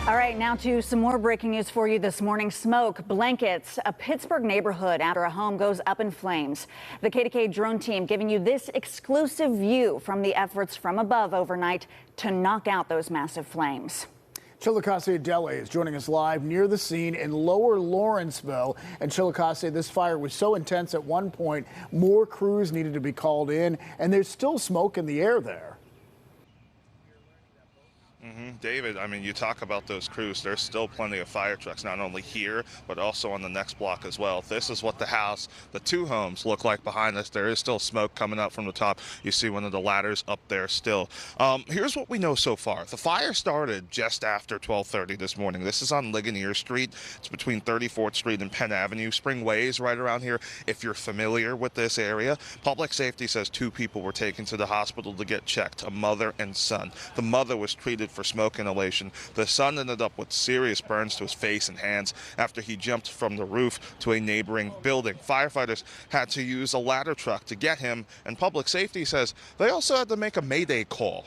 All right, now to some more breaking news for you this morning. Smoke, blankets, a Pittsburgh neighborhood after a home goes up in flames. The KDKA drone team giving you this exclusive view from the efforts from above overnight to knock out those massive flames. Chillicothe Adele is joining us live near the scene in lower Lawrenceville. And Chillicothe, this fire was so intense at one point, more crews needed to be called in, and there's still smoke in the air there. David, I mean, you talk about those crews. There's still plenty of fire trucks, not only here, but also on the next block as well. This is what the house, the two homes, look like behind us. There is still smoke coming out from the top. You see one of the ladders up there still. Here's what we know so far. The fire started just after 12:30 this morning. This is on Ligonier Street. It's between 34th Street and Penn Avenue. Spring Way is right around here. If you're familiar with this area, public safety says two people were taken to the hospital to get checked, a mother and son. The mother was treated for smoke inhalation. The son ended up with serious burns to his face and hands after he jumped from the roof to a neighboring building. Firefighters had to use a ladder truck to get him, and public safety says they also had to make a mayday call.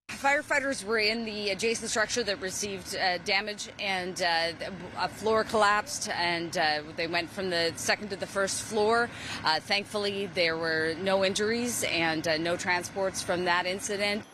Firefighters were in the adjacent structure that received damage, and a floor collapsed, and they went from the second to the first floor. Thankfully, there were no injuries and no transports from that incident.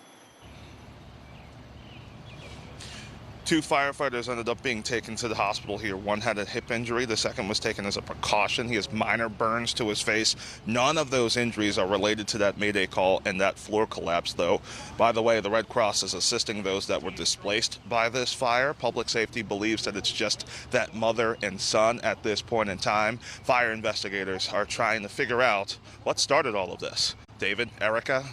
Two firefighters ended up being taken to the hospital here. One had a hip injury. The second was taken as a precaution. He has minor burns to his face. None of those injuries are related to that mayday call and that floor collapse, though. By the way, the Red Cross is assisting those that were displaced by this fire. Public safety believes that it's just that mother and son at this point in time. Fire investigators are trying to figure out what started all of this. David, Erica.